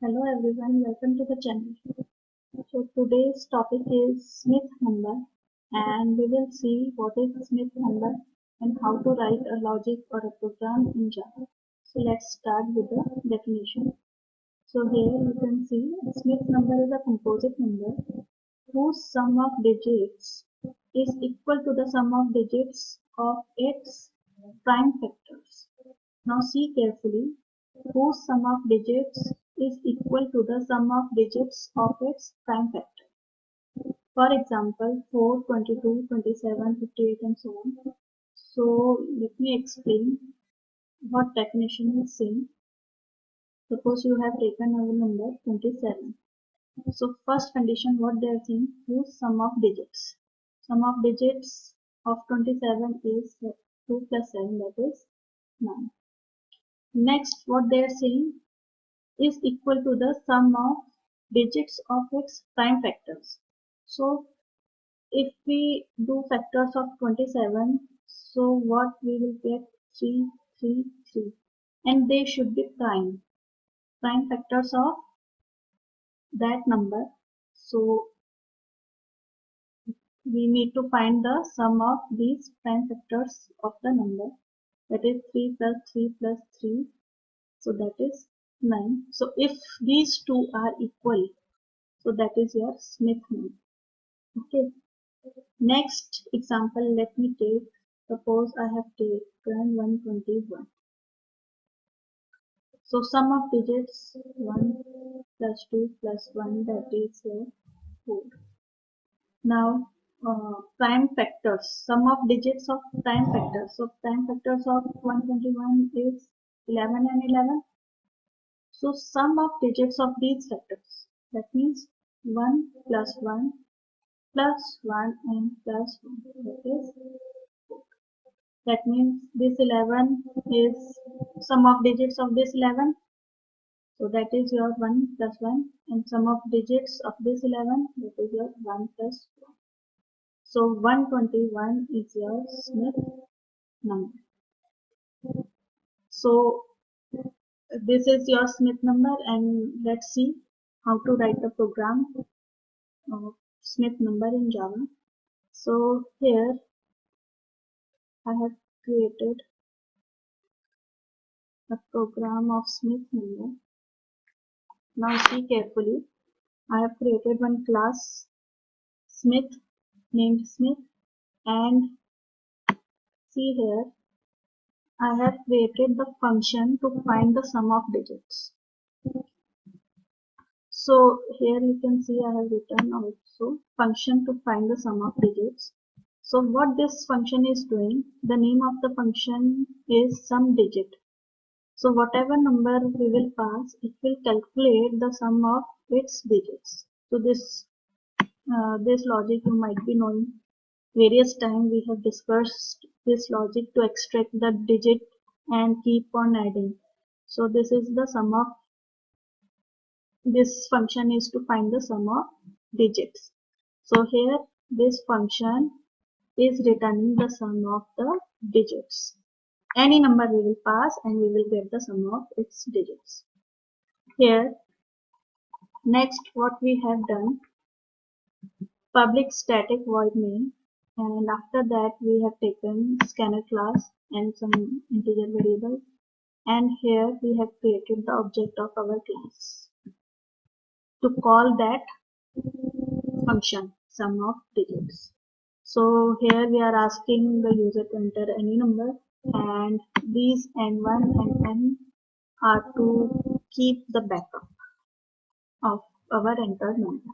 Hello everyone, welcome to the channel. So today's topic is Smith number and we will see what is Smith number and how to write a logic or a program in Java. So let's start with the definition. So here you can see Smith number is a composite number whose sum of digits is equal to the sum of digits of its prime factors. Now see carefully, whose sum of digits is equal to the sum of digits of its prime factor. For example, 4, 22, 27, 58 and so on. So let me explain what definition is saying. Suppose you have taken our number 27. So first condition what they are saying, whose sum of digits. Sum of digits of 27 is 2 plus 7, that is 9. Next what they are saying is equal to the sum of digits of its prime factors. So if we do factors of 27, so what we will get 3, 3, 3, and they should be prime factors of that number. So we need to find the sum of these prime factors of the number, that is 3 plus 3 plus 3, so that is 9. So if these two are equal, so that is your Smith number. Okay. Next example, let me take, suppose I have taken 121. So sum of digits 1 plus 2 plus 1, that is 4. Now prime factors, sum of digits of prime factors. So prime factors of 121 is 11 and 11. So sum of digits of these factors, that means 1 plus 1 plus 1 and plus 1, that is 4. That means this 11 is sum of digits of this 11. So that is your 1 plus 1, and sum of digits of this 11, that is your 1 plus 1. So 121 is your Smith number. So this is your Smith number, and let's see how to write the program of Smith number in Java. So here I have created a program of Smith number. Now see carefully. I have created one class Smith named Smith, and see here I have created the function to find the sum of digits. So here you can see I have written also function to find the sum of digits. So what this function is doing, the name of the function is sum digit. So whatever number we will pass, it will calculate the sum of its digits. So this logic you might be knowing. Various times we have discussed this logic to extract the digit and keep on adding. So this is the sum of, this function is to find the sum of digits. So here this function is returning the sum of the digits. Any number we will pass and we will get the sum of its digits. Here next what we have done, public static void main, and after that we have taken scanner class and some integer variable, and here we have created the object of our class to call that function sum of digits. So here we are asking the user to enter any number, and these n1 and n are to keep the backup of our entered number.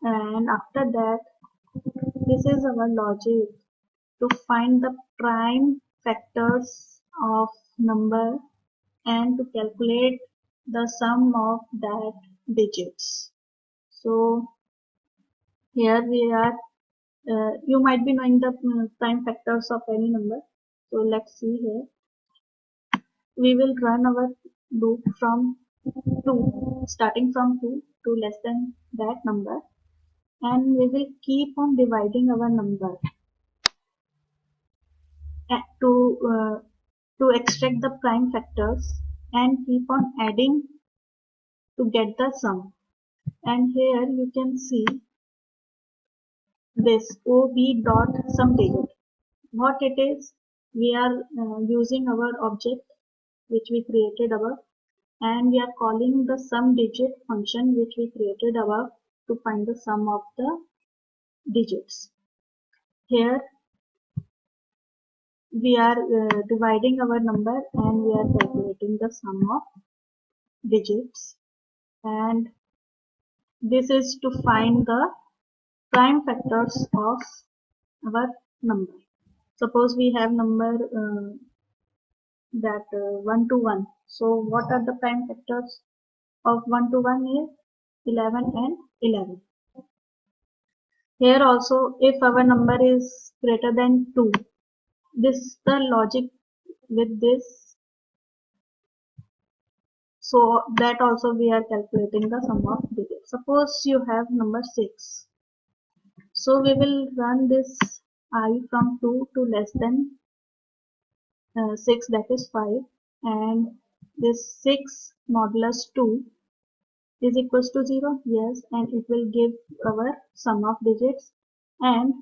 And after that, this is our logic to find the prime factors of number and to calculate the sum of that digits. So here we are, you might be knowing the prime factors of any number. So let's see here. We will run our loop from 2, starting from 2 to less than that number, and we will keep on dividing our number to extract the prime factors and keep on adding to get the sum. And here you can see this OB dot sum digit. What it is, we are using our object which we created above, and we are calling the sum digit function which we created above to find the sum of the digits. Here we are dividing our number and we are calculating the sum of digits, and this is to find the prime factors of our number. Suppose we have number that 1 to 1. So what are the prime factors of 1 to 1 is 11 and 11. Here also, if our number is greater than 2, this the logic with this. So that also we are calculating the sum of digits. Suppose you have number 6. So we will run this I from 2 to less than 6, that is 5, and this 6 modulus 2 is equals to 0. Yes, and it will give our sum of digits, and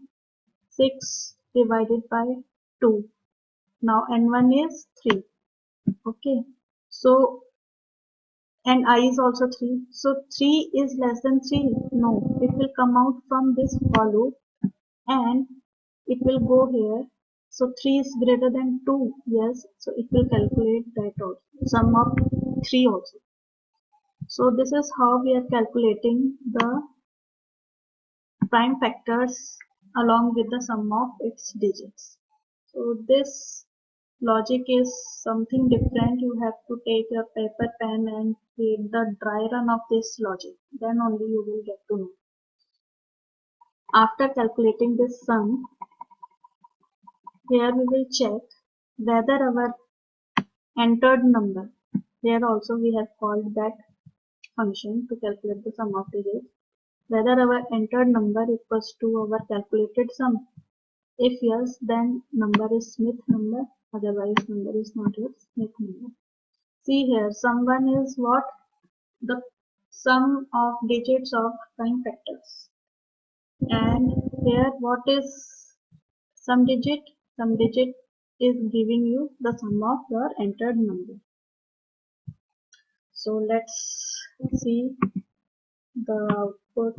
6 divided by 2. Now n1 is 3. Okay, so and I is also 3. So 3 is less than 3. No, it will come out from this for loop and it will go here. So 3 is greater than 2. Yes, so it will calculate that also. Sum of 3 also. So this is how we are calculating the prime factors along with the sum of its digits. So this logic is something different. You have to take a paper pen and create the dry run of this logic. Then only you will get to know. After calculating this sum, here we will check whether our entered number, here also we have called that function to calculate the sum of digits, whether our entered number equals to our calculated sum. If yes, then number is Smith number, otherwise number is not your Smith number. See here, sum 1 is what? The sum of digits of prime factors. And here what is sum digit? Sum digit is giving you the sum of your entered number. So let's see the output.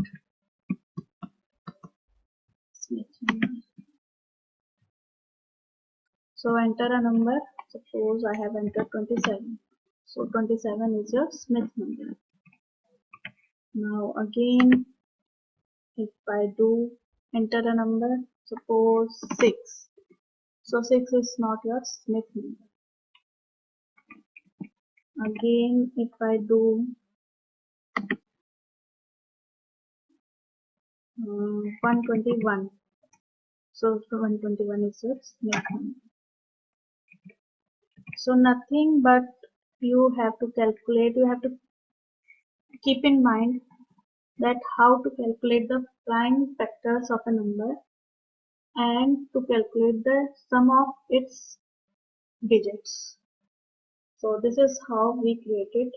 So enter a number. Suppose I have entered 27. So 27 is your Smith number. Now again, if I do enter a number, suppose 6. So 6 is not your Smith number. Again, if I do 121. So 121 is your Smith number. So nothing but you have to calculate, you have to keep in mind that how to calculate the prime factors of a number and to calculate the sum of its digits. So this is how we created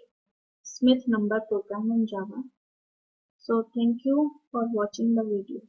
Smith number program in Java. So thank you for watching the video.